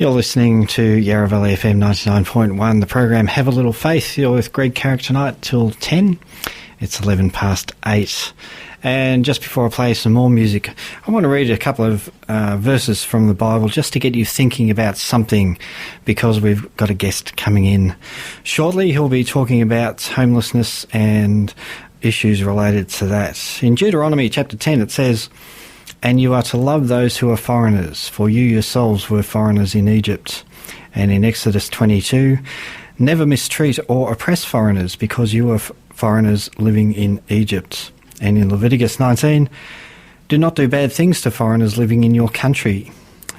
You're listening to Yarra Valley FM 99.1, the program Have a Little Faith. You're with Greg Carrick tonight till 10. It's 11 past 8. And just before I play some more music, I want to read a couple of verses from the Bible just to get you thinking about something, because we've got a guest coming in shortly. He'll be talking about homelessness and issues related to that. In Deuteronomy chapter 10 it says, "And you are to love those who are foreigners, for you yourselves were foreigners in Egypt." And in Exodus 22, "Never mistreat or oppress foreigners, because you were foreigners living in Egypt." And in Leviticus 19, "Do not do bad things to foreigners living in your country."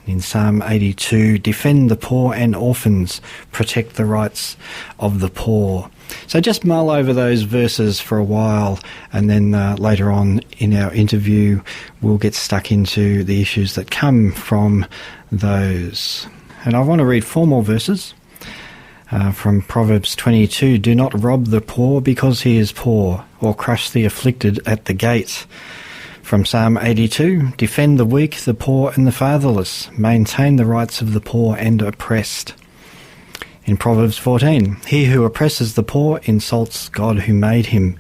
In Psalm 82, "Defend the poor and orphans, protect the rights of the poor." So just mull over those verses for a while, and then later on in our interview we'll get stuck into the issues that come from those. And I want to read 4 more verses from Proverbs 22. "Do not rob the poor because he is poor, or crush the afflicted at the gate." From Psalm 82, "Defend the weak, the poor and the fatherless. Maintain the rights of the poor and oppressed." In Proverbs 14, "He who oppresses the poor insults God who made him,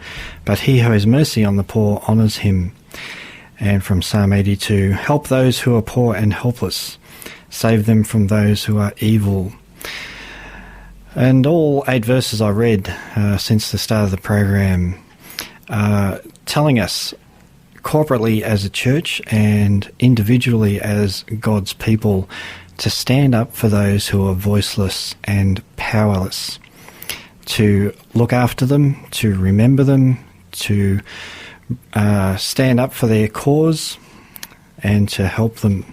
but he who has mercy on the poor honours him." And from Psalm 82, "Help those who are poor and helpless. Save them from those who are evil." And all 8 verses I read since the start of the program telling us corporately as a church and individually as God's people to stand up for those who are voiceless and powerless, to look after them, to remember them, to stand up for their cause and to help them.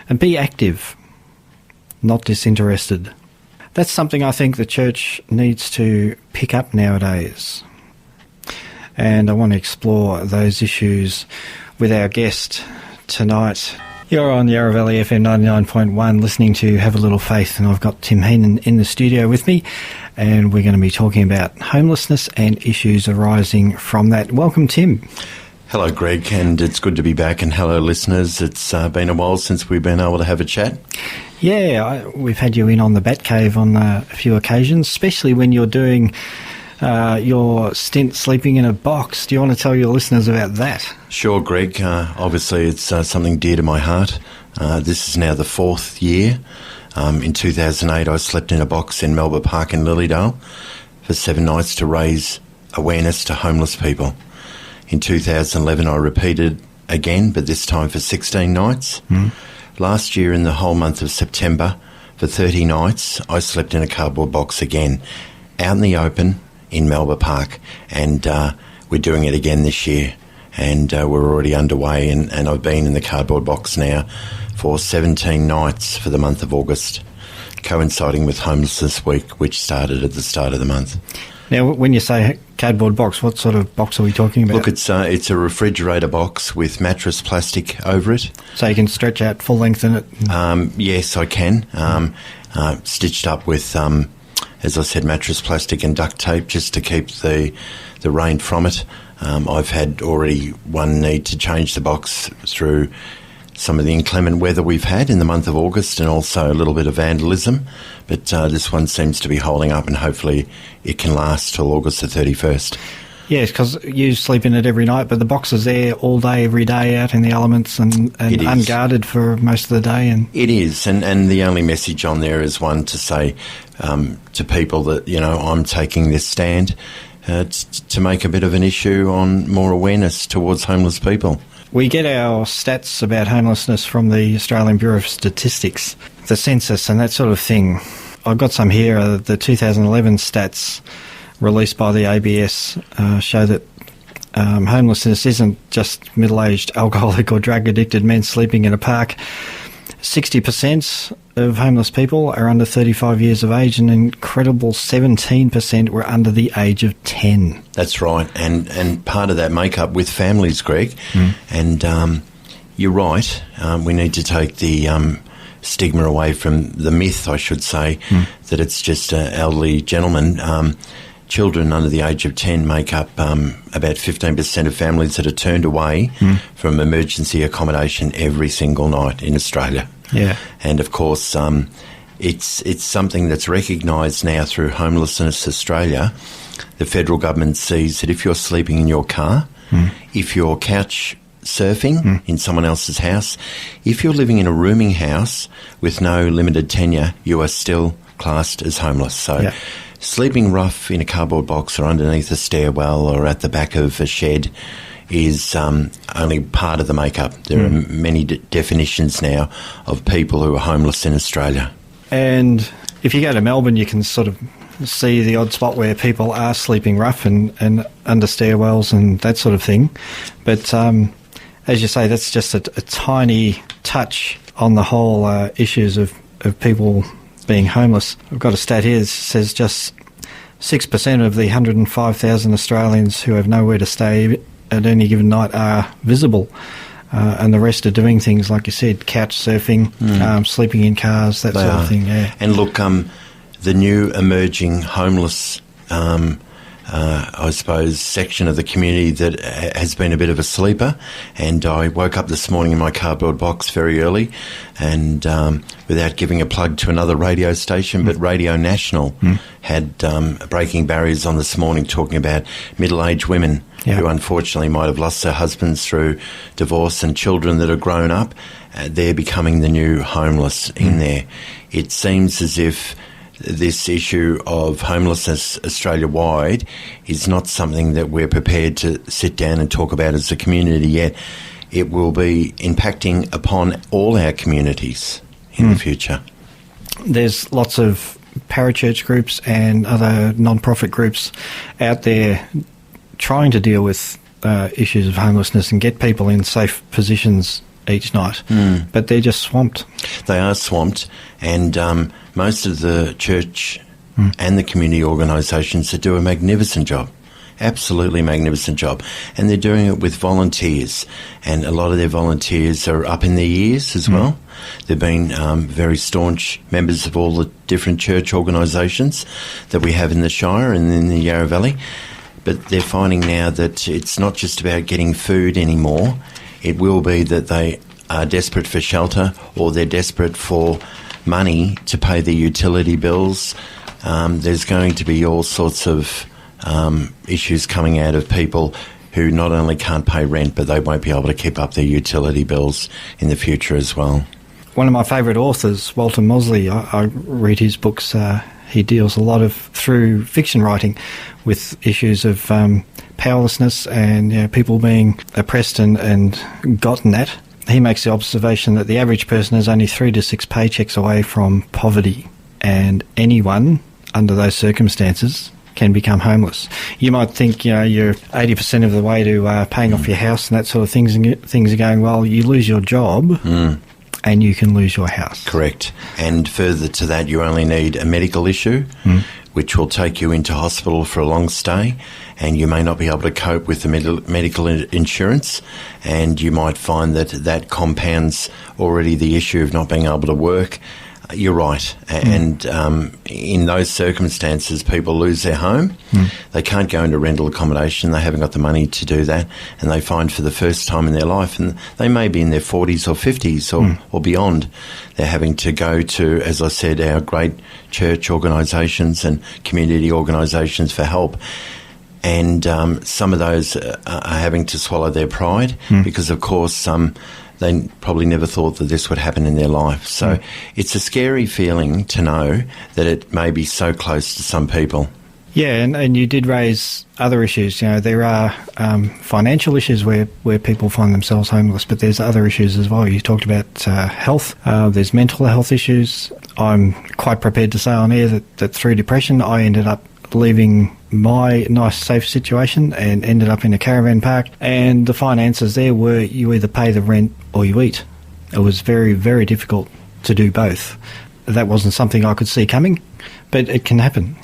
And be active, not disinterested. That's something I think the church needs to pick up nowadays. And I want to explore those issues with our guest tonight. You're on Yarra Valley FM 99.1 listening to Have a Little Faith, and I've got Tim Heenan in the studio with me, and we're going to be talking about homelessness and issues arising from that. Welcome, Tim. Hello, Greg, and it's good to be back, and hello, listeners. It's been a while since we've been able to have a chat. Yeah, we've had you in on the Batcave on a few occasions, especially when you're doing your stint sleeping in a box. Do you want to tell your listeners about that? Sure, Greg. Obviously, it's something dear to my heart. This is now the 4th year. In 2008, I slept in a box in Melba Park in Lilydale for 7 nights to raise awareness to homeless people. In 2011, I repeated again, but this time for 16 nights. Last year, in the whole month of September, for 30 nights, I slept in a cardboard box again, out in the open, in Melba Park, and we're doing it again this year, and we're already underway, and I've been in the cardboard box now for 17 nights for the month of August, coinciding with Homelessness Week, which started at the start of the month. Now, when you say cardboard box, what sort of box are we talking about? Look, it's a refrigerator box with mattress plastic over it. So you can stretch out full length in it? Yes, I can. Stitched up with as I said, mattress plastic and duct tape just to keep the rain from it. I've had already one need to change the box through some of the inclement weather we've had in the month of August, and also a little bit of vandalism. But this one seems to be holding up, and hopefully it can last till August the 31st. Yes, because you sleep in it every night, but the box is there all day, every day, out in the elements and unguarded for most of the day. And it is, and the only message on there is one to say to people that, you know, I'm taking this stand to make a bit of an issue on more awareness towards homeless people. We get our stats about homelessness from the Australian Bureau of Statistics, the census and that sort of thing. I've got some here, the 2011 stats released by the ABS show that homelessness isn't just middle-aged alcoholic or drug-addicted men sleeping in a park. 60% of homeless people are under 35 years of age, and an incredible 17% were under the age of 10. That's right, and part of that makeup with families, Greg. And you're right, we need to take the stigma away from the myth, I should say, that it's just elderly gentlemen. Children under the age of 10 make up about 15% of families that are turned away from emergency accommodation every single night in Australia. Yeah. And of course, it's something that's recognised now through Homelessness Australia. The federal government sees that if you're sleeping in your car, if you're couch surfing in someone else's house, if you're living in a rooming house with no limited tenure, you are still classed as homeless. So sleeping rough in a cardboard box or underneath a stairwell or at the back of a shed is only part of the makeup. There are many definitions now of people who are homeless in Australia. And if you go to Melbourne, you can sort of see the odd spot where people are sleeping rough and under stairwells and that sort of thing. But as you say, that's just a tiny touch on the whole issues of people being homeless. I've got a stat here that says just 6% of the 105,000 Australians who have nowhere to stay at any given night are visible. And the rest are doing things, like you said, couch surfing, sleeping in cars, that sort of thing. Yeah. And look, the new emerging homeless, I suppose, section of the community that has been a bit of a sleeper. And I woke up this morning in my cardboard box very early, and without giving a plug to another radio station, but Radio National had Breaking Barriers on this morning, talking about middle-aged women who unfortunately might have lost their husbands through divorce and children that are grown up. They're becoming the new homeless in there. It seems as if this issue of homelessness Australia-wide is not something that we're prepared to sit down and talk about as a community yet. It will be impacting upon all our communities in the future. There's lots of parachurch groups and other non-profit groups out there trying to deal with issues of homelessness and get people in safe positions each night, but they're just swamped. They are swamped, and most of the church and the community organisations that do a magnificent job, absolutely magnificent job, and they're doing it with volunteers, and a lot of their volunteers are up in their years as well. They've been very staunch members of all the different church organisations that we have in the Shire and in the Yarra Valley, but they're finding now that it's not just about getting food anymore. It will be that they are desperate for shelter, or they're desperate for money to pay their utility bills. There's going to be all sorts of issues coming out of people who not only can't pay rent, but they won't be able to keep up their utility bills in the future as well. One of my favourite authors, Walter Mosley, I read his books. He deals a lot through fiction writing with issues of powerlessness and people being oppressed and gotten at. He makes the observation that the average person is only 3 to 6 paychecks away from poverty, and anyone under those circumstances can become homeless. You might think, you're 80% of the way to paying off your house and that sort of things, and things are going well. You lose your job and you can lose your house. Correct. And further to that, you only need a medical issue, which will take you into hospital for a long stay, and you may not be able to cope with the medical insurance, and you might find that compounds already the issue of not being able to work. You're right. And in those circumstances, people lose their home. They can't go into rental accommodation. They haven't got the money to do that. And they find for the first time in their life, and they may be in their 40s or 50s or beyond, they're having to go to, as I said, our great church organisations and community organisations for help. And some of those are having to swallow their pride because, of course, they probably never thought that this would happen in their life. So it's a scary feeling to know that it may be so close to some people. Yeah, and you did raise other issues. There are financial issues where people find themselves homeless, but there's other issues as well. You talked about health. There's mental health issues. I'm quite prepared to say on air that through depression, I ended up leaving my nice safe situation and ended up in a caravan park, and the finances there were you either pay the rent or you eat. It was very, very difficult to do both. That wasn't something I could see coming, but it can happen.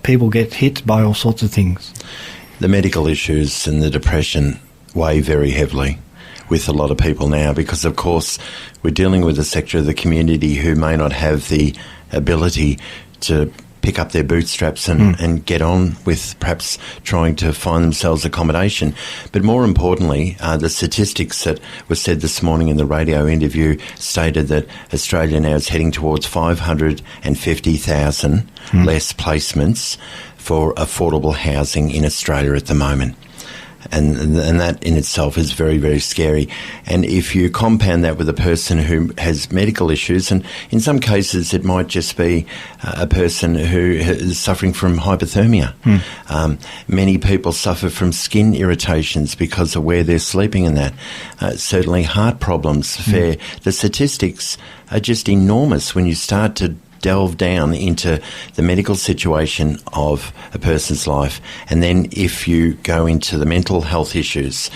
People get hit by all sorts of things. The medical issues and the depression weigh very heavily with a lot of people now because, of course, we're dealing with a sector of the community who may not have the ability to pick up their bootstraps and get on with perhaps trying to find themselves accommodation. But more importantly, the statistics that were said this morning in the radio interview stated that Australia now is heading towards 550,000 less placements for affordable housing in Australia at the moment. And that in itself is very, very scary. And if you compound that with a person who has medical issues, and in some cases it might just be a person who is suffering from hypothermia. Many people suffer from skin irritations because of where they're sleeping and that. Certainly heart problems. The statistics are just enormous when you start to delve down into the medical situation of a person's life. And then if you go into the mental health issues,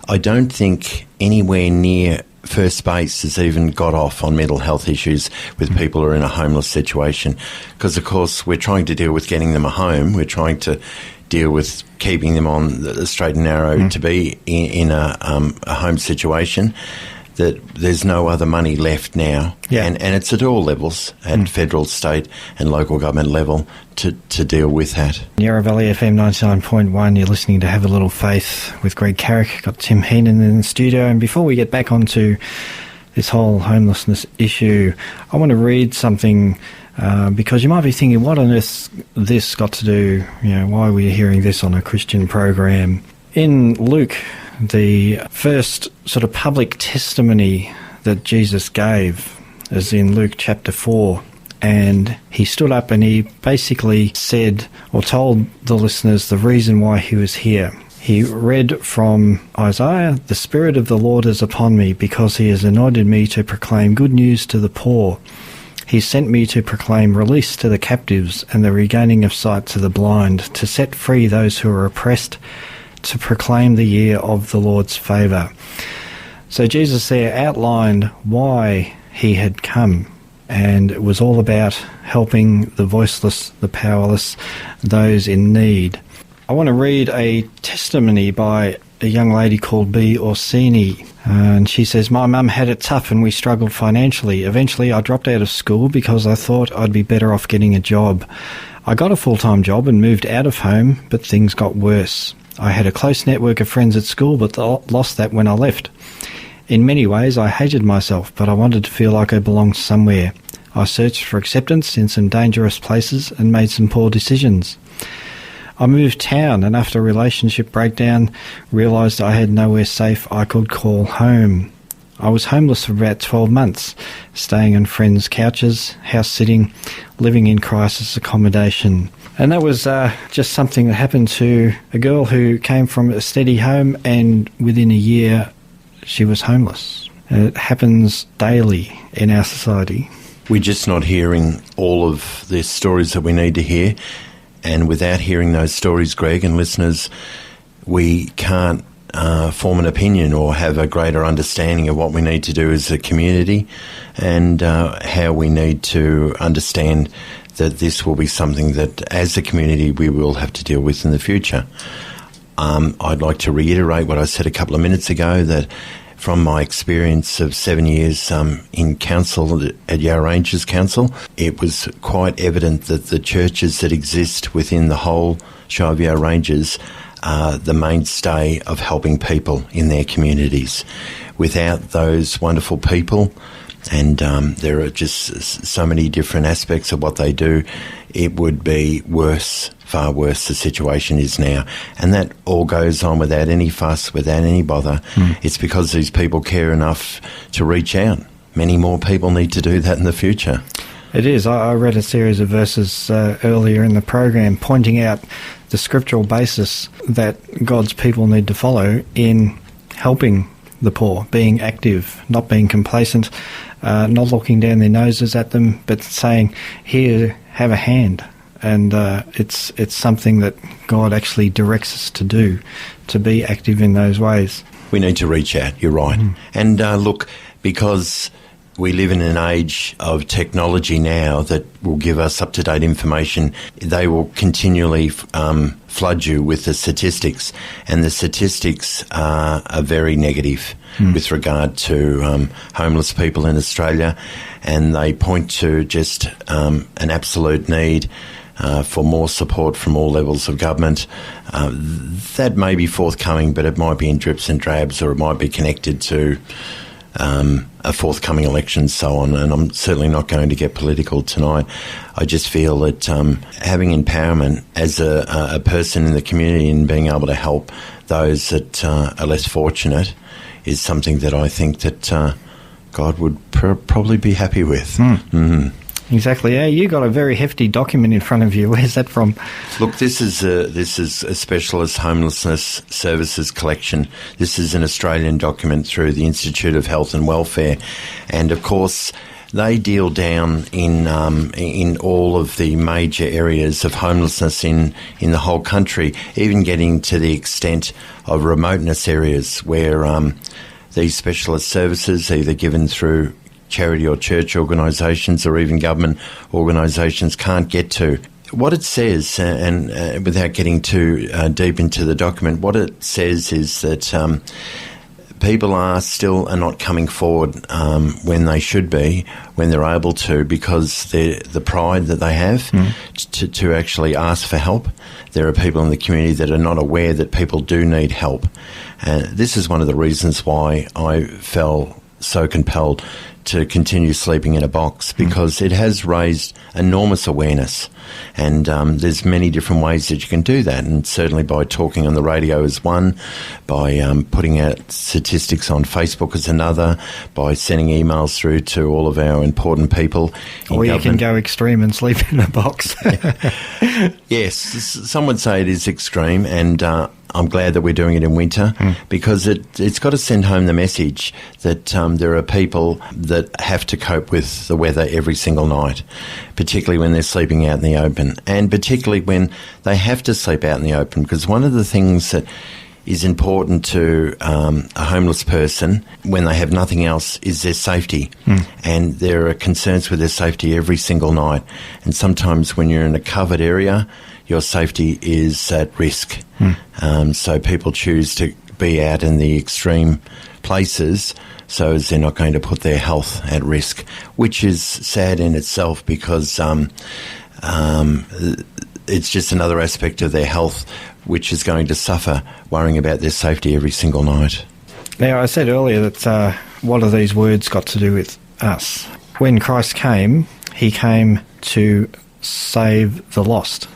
I don't think anywhere near first base has even got off on mental health issues with people who are in a homeless situation. Because, of course, we're trying to deal with getting them a home. We're trying to deal with keeping them on the straight and narrow to be in a home situation. That there's no other money left now, and it's at all levels, at federal, state and local government level, to deal with that. Yarra Valley FM 99.1, you're listening to Have a Little Faith with Greg Carrick. Got Tim Heenan in the studio, and before we get back onto this whole homelessness issue, I want to read something because you might be thinking, what on earth this got to do, why are we hearing this on a Christian program? In Luke, the first sort of public testimony that Jesus gave is in Luke chapter 4, and he stood up and he basically said or told the listeners the reason why he was here. He read from Isaiah, "The Spirit of the Lord is upon me, because he has anointed me to proclaim good news to the poor. He sent me to proclaim release to the captives and the regaining of sight to the blind, to set free those who are oppressed, to proclaim the year of the Lord's favour." So Jesus there outlined why he had come, and it was all about helping the voiceless, the powerless, those in need. I want to read a testimony by a young lady called B. Orsini, and she says, "My mum had it tough and we struggled financially. Eventually I dropped out of school because I thought I'd be better off getting a job. I got a full-time job and moved out of home, but things got worse. I had a close network of friends at school, but lost that when I left. In many ways, I hated myself, but I wanted to feel like I belonged somewhere. I searched for acceptance in some dangerous places and made some poor decisions. I moved town, and after a relationship breakdown, realised I had nowhere safe I could call home. I was homeless for about 12 months, staying on friends' couches, house-sitting, living in crisis accommodation." And that was just something that happened to a girl who came from a steady home, and within a year she was homeless. And it happens daily in our society. We're just not hearing all of the stories that we need to hear. And without hearing those stories, Greg and listeners, we can't form an opinion or have a greater understanding of what we need to do as a community, and how we need to understand that this will be something that, as a community, we will have to deal with in the future. I'd like to reiterate what I said a couple of minutes ago, that from my experience of 7 years in council at Yarra Ranges Council, it was quite evident that the churches that exist within the whole show of Yarra Ranges are the mainstay of helping people in their communities. Without those wonderful people, and there are just so many different aspects of what they do, it would be worse, far worse, the situation is now. And that all goes on without any fuss, without any bother. It's because these people care enough to reach out. Many more people need to do that in the future. It is. I read a series of verses earlier in the program pointing out the scriptural basis that God's people need to follow in helping the poor, being active, not being complacent, not looking down their noses at them, but saying, "Here, have a hand." And it's something that God actually directs us to do, to be active in those ways. We need to reach out, you're right. And look, because we live in an age of technology now that will give us up-to-date information, they will continually flood you with the statistics, and the statistics are very negative with regard to homeless people in Australia, and they point to just an absolute need for more support from all levels of government. That may be forthcoming, but it might be in drips and drabs, or it might be connected to a forthcoming election, so on. And I'm certainly not going to get political tonight. I just feel that having empowerment as a person in the community and being able to help those that are less fortunate is something that I think that God would probably be happy with. Exactly. Yeah, you got a very hefty document in front of you. Where's that from? Look, this is a specialist homelessness services collection. This is an Australian document through the Institute of Health and Welfare, and of course they deal down in all of the major areas of homelessness in the whole country, even getting to the extent of remoteness areas where these specialist services, either given through charity or church organisations or even government organisations, can't get to. What it says, and without getting too deep into the document, what it says is that people are not coming forward when they should be, when they're able to, because the pride that they have to actually ask for help. There are people in the community that are not aware that people do need help. And this is one of the reasons why I felt so compelled to continue sleeping in a box, because it has raised enormous awareness, and there's many different ways that you can do that, and certainly by talking on the radio is one, by putting out statistics on Facebook is another, by sending emails through to all of our important people in or you government. Can go extreme and sleep in a box. Yes, some would say it is extreme, and I'm glad that we're doing it in winter, because it's got to send home the message that there are people that have to cope with the weather every single night, particularly when they're sleeping out in the open, and particularly when they have to sleep out in the open, because one of the things that is important to a homeless person when they have nothing else is their safety. And there are concerns with their safety every single night. And sometimes when you're in a covered area, your safety is at risk. So people choose to be out in the extreme places so as they're not going to put their health at risk, which is sad in itself, because it's just another aspect of their health which is going to suffer, worrying about their safety every single night. Now, I said earlier that what have these words got to do with us? When Christ came, he came to save the lost,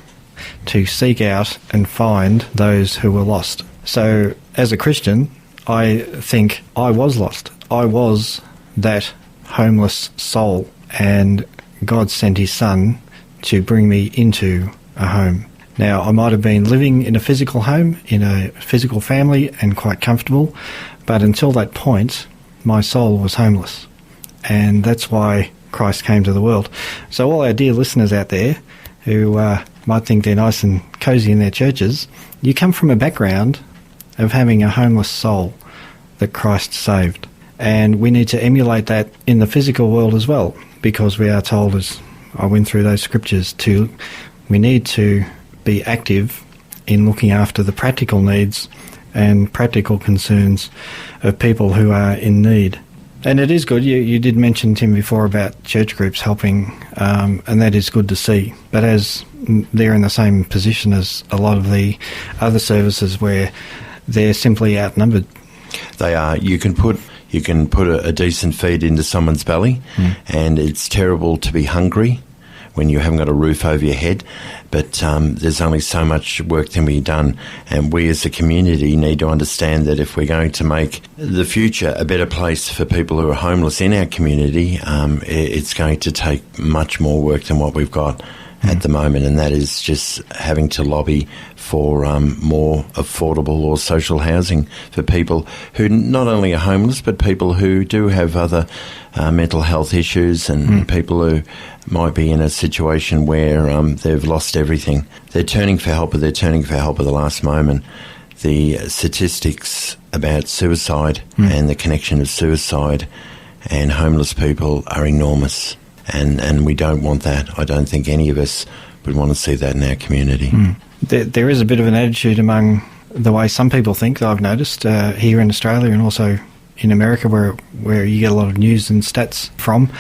to seek out and find those who were lost. So, as a Christian, I think I was lost. I was that homeless soul, and God sent his Son to bring me into a home. Now, I might have been living in a physical home, in a physical family, and quite comfortable, but until that point, my soul was homeless. And that's why Christ came to the world. So all our dear listeners out there who might think they're nice and cosy in their churches, you come from a background of having a homeless soul that Christ saved. And we need to emulate that in the physical world as well, because we are told, as I went through those scriptures, we need to be active in looking after the practical needs and practical concerns of people who are in need. And it is good. You did mention, Tim, before about church groups helping, and that is good to see. But as they're in the same position as a lot of the other services where they're simply outnumbered. They are. You can put a decent feed into someone's belly, and it's terrible to be hungry when you haven't got a roof over your head, but there's only so much work that can be done, and we as a community need to understand that if we're going to make the future a better place for people who are homeless in our community, it's going to take much more work than what we've got at the moment, and that is just having to lobby for more affordable or social housing for people who not only are homeless, but people who do have other mental health issues, and people who might be in a situation where they've lost everything. They're turning for help, but they're turning for help at the last moment. The statistics about suicide and the connection of suicide and homeless people are enormous, and we don't want that. I don't think any of us would want to see that in our community. There is a bit of an attitude among the way some people think, I've noticed, here in Australia and also in America, where you get a lot of news and stats from,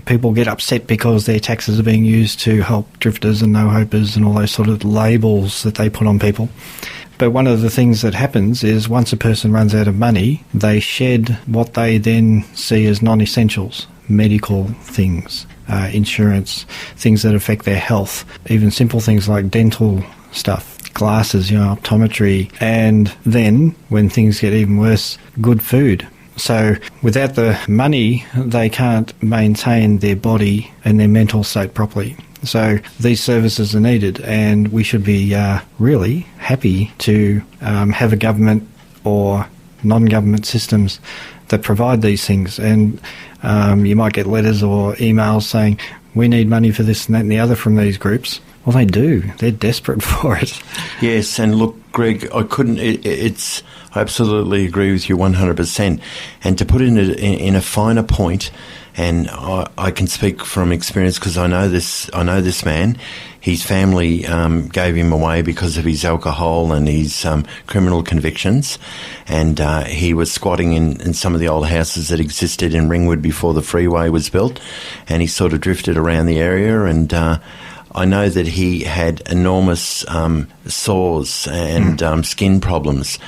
people get upset because their taxes are being used to help drifters and no-hopers and all those sort of labels that they put on people. But one of the things that happens is once a person runs out of money, they shed what they then see as non-essentials, medical things, insurance, things that affect their health, even simple things like dental stuff, glasses, optometry, and then, when things get even worse, good food. So without the money, they can't maintain their body and their mental state properly. So these services are needed, and we should be really happy to have a government or non-government systems that provide these things. And you might get letters or emails saying, we need money for this and that and the other from these groups. Well, they do. They're desperate for it. Yes, and look, Greg, I absolutely agree with you 100%. And to put it in a finer point, and I can speak from experience because I know this man. His family gave him away because of his alcohol and his criminal convictions, and he was squatting in some of the old houses that existed in Ringwood before the freeway was built, and he sort of drifted around the area, and I know that he had enormous sores and skin problems,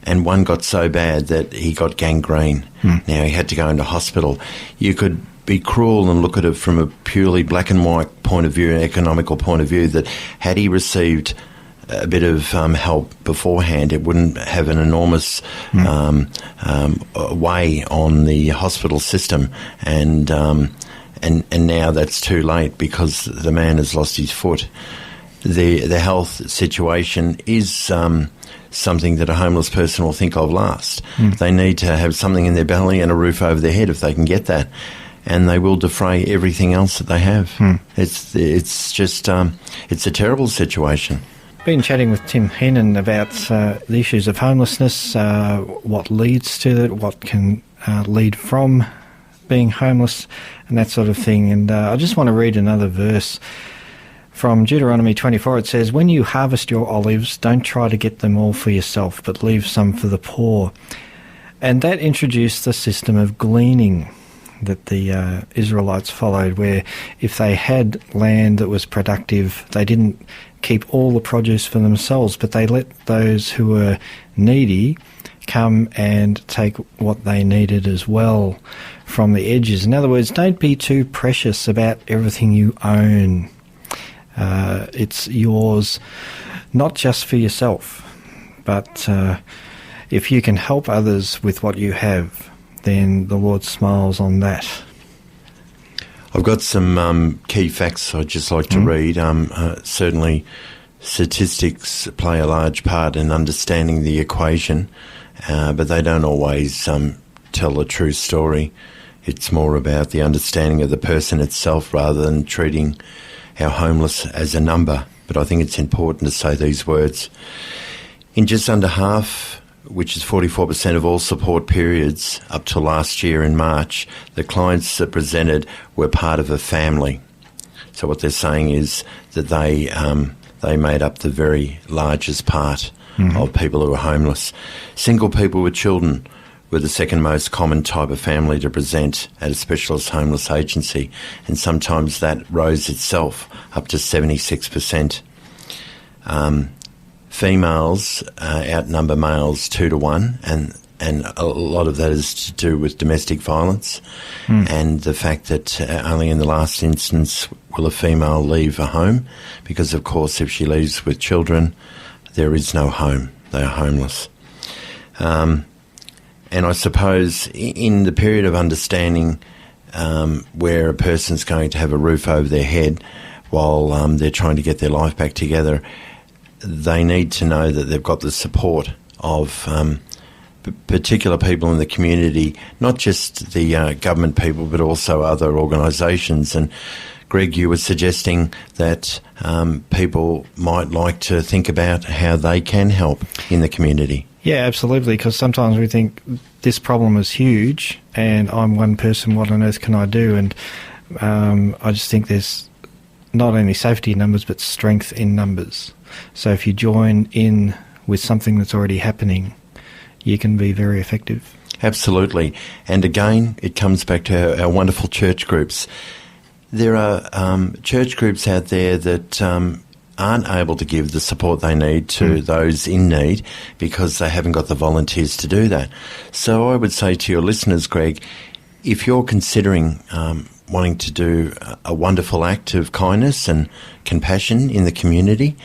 and one got so bad that he got gangrene. Now he had to go into hospital. You could be cruel and look at it from a purely black and white point of view, an economical point of view, that had he received a bit of help beforehand, it wouldn't have an enormous weigh on the hospital system. And now that's too late because the man has lost his foot. The health situation is something that a homeless person will think of last. They need to have something in their belly and a roof over their head if they can get that, and they will defray everything else that they have. It's a terrible situation. Been chatting with Tim Heenan about the issues of homelessness, what leads to it, what can lead from being homeless, and that sort of thing. And I just want to read another verse from Deuteronomy 24. It says, "When you harvest your olives, don't try to get them all for yourself, but leave some for the poor." And that introduced the system of gleaning that the Israelites followed, where if they had land that was productive, they didn't keep all the produce for themselves, but they let those who were needy come and take what they needed as well from the edges. In other words, don't be too precious about everything you own. It's yours, not just for yourself, but if you can help others with what you have, then the Lord smiles on that. I've got some key facts I'd just like to read. Certainly statistics play a large part in understanding the equation, but they don't always tell the true story. It's more about the understanding of the person itself rather than treating our homeless as a number. But I think it's important to say these words. In just under half, which is 44% of all support periods up to last year in March, the clients that presented were part of a family. So what they're saying is that they made up the very largest part of people who are homeless. Single people with children were the second most common type of family to present at a specialist homeless agency, and sometimes that rose itself up to 76%. Females outnumber males 2 to 1, and a lot of that is to do with domestic violence and the fact that only in the last instance will a female leave a home, because of course if she leaves with children there is no home, they are homeless. And I suppose in the period of understanding where a person's going to have a roof over their head while they're trying to get their life back together, they need to know that they've got the support of particular people in the community, not just the government people, but also other organisations. And Greg, you were suggesting that people might like to think about how they can help in the community. Yeah, absolutely, because sometimes we think this problem is huge and I'm one person, what on earth can I do? And I just think there's not only safety in numbers, but strength in numbers. So if you join in with something that's already happening, you can be very effective. Absolutely. And again, it comes back to our wonderful church groups. there are church groups out there that aren't able to give the support they need to those in need because they haven't got the volunteers to do that. So I would say to your listeners, Greg, if you're considering wanting to do a wonderful act of kindness and compassion in the community,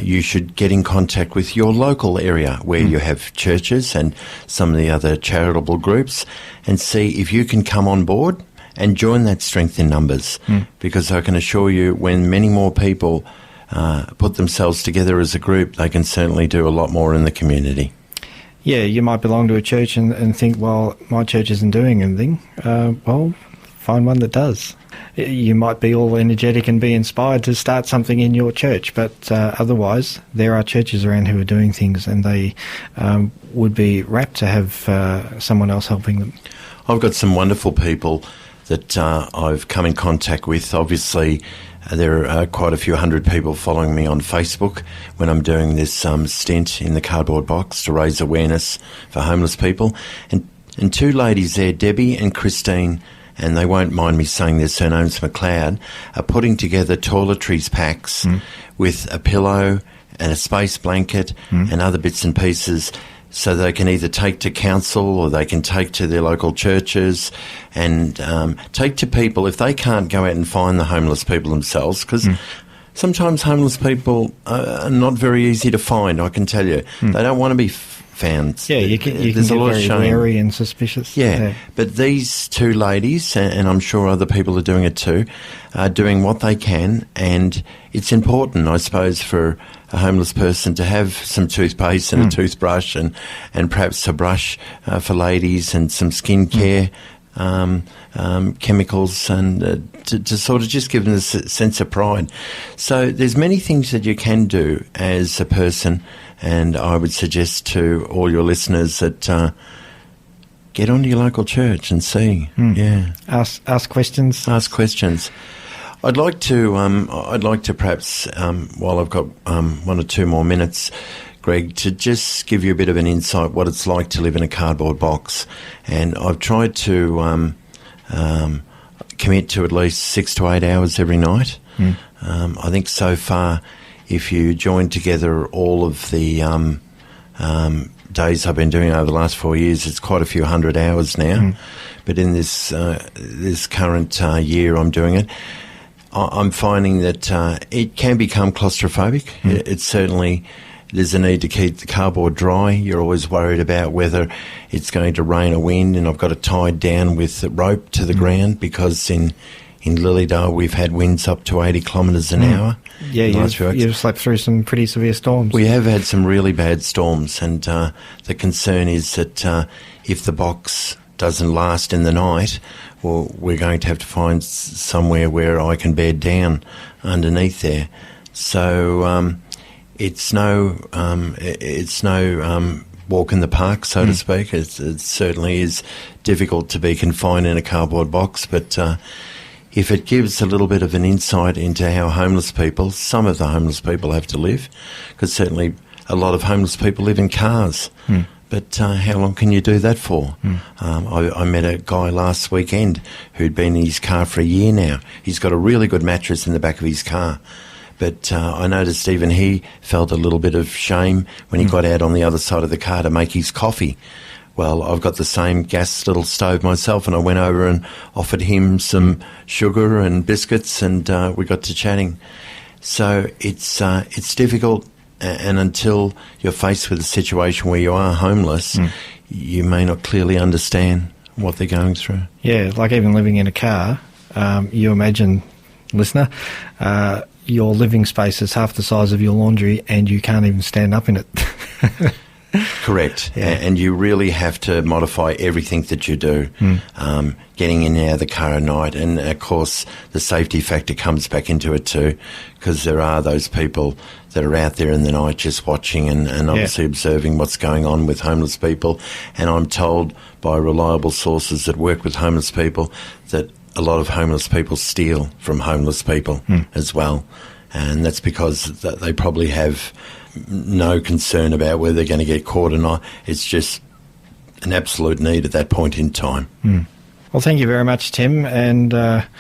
you should get in contact with your local area where you have churches and some of the other charitable groups and see if you can come on board and join that strength in numbers. Because I can assure you, when many more people put themselves together as a group, they can certainly do a lot more in the community. Yeah, you might belong to a church and think, well, my church isn't doing anything. Well, find one that does. You might be all energetic and be inspired to start something in your church, but otherwise there are churches around who are doing things, and they would be rapt to have someone else helping them. I've got some wonderful people that I've come in contact with. Obviously, there are quite a few hundred people following me on Facebook when I'm doing this stint in the cardboard box to raise awareness for homeless people. And two ladies there, Debbie and Christine, and they won't mind me saying their surnames, McLeod, are putting together toiletries packs with a pillow and a space blanket and other bits and pieces, so they can either take to council or they can take to their local churches and take to people if they can't go out and find the homeless people themselves, because sometimes homeless people are not very easy to find, I can tell you. They don't want to be found. Yeah, you can get very wary and suspicious. Yeah, but these two ladies, and I'm sure other people are doing it too, are doing what they can, and it's important, I suppose, for a homeless person to have some toothpaste and a toothbrush and perhaps a brush for ladies and some skincare chemicals, and to sort of just give them a sense of pride. So there's many things that you can do as a person, and I would suggest to all your listeners that get onto your local church and see. Yeah, ask questions. Ask questions. I'd like to perhaps, while I've got 1 or 2 more minutes, Greg, to just give you a bit of an insight what it's like to live in a cardboard box. And I've tried to commit to at least 6 to 8 hours every night. I think so far, if you join together all of the days I've been doing over the last 4 years, it's quite a few hundred hours now. But in this current year I'm doing it, I'm finding that it can become claustrophobic. It's certainly, there's a need to keep the cardboard dry. You're always worried about whether it's going to rain or wind, and I've got it tied down with the rope to the ground, because in Lilydale we've had winds up to 80 kilometres an hour. Yeah, you've slept through some pretty severe storms. We have had some really bad storms, and the concern is that if the box doesn't last in the night, well, we're going to have to find somewhere where I can bed down underneath there. So it's no walk in the park, so to speak. It certainly is difficult to be confined in a cardboard box, but if it gives a little bit of an insight into how homeless people, some of the homeless people, have to live, because certainly a lot of homeless people live in cars. But how long can you do that for? I met a guy last weekend who'd been in his car for a year now. He's got a really good mattress in the back of his car. But I noticed even he felt a little bit of shame when he got out on the other side of the car to make his coffee. Well, I've got the same gas little stove myself, and I went over and offered him some sugar and biscuits, and we got to chatting. So it's difficult. And until you're faced with a situation where you are homeless, you may not clearly understand what they're going through. Yeah, like even living in a car, you imagine, listener, your living space is half the size of your laundry and you can't even stand up in it. Correct. Yeah. And you really have to modify everything that you do, getting in and out of the car at night. And, of course, the safety factor comes back into it too, because there are those people that are out there in the night just watching and obviously observing what's going on with homeless people. And I'm told by reliable sources that work with homeless people that a lot of homeless people steal from homeless people as well. And that's because they probably have no concern about whether they're going to get caught or not. It's just an absolute need at that point in time. Well, thank you very much, Tim. And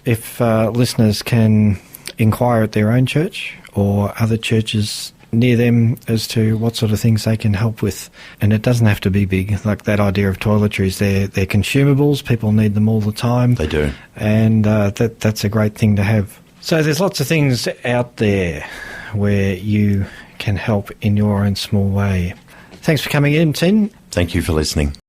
if listeners can inquire at their own church or other churches near them as to what sort of things they can help with, and it doesn't have to be big, like that idea of toiletries. They're consumables. People need them all the time. They do. And that's a great thing to have. So there's lots of things out there where you can help in your own small way. Thanks for coming in, Tim. Thank you for listening.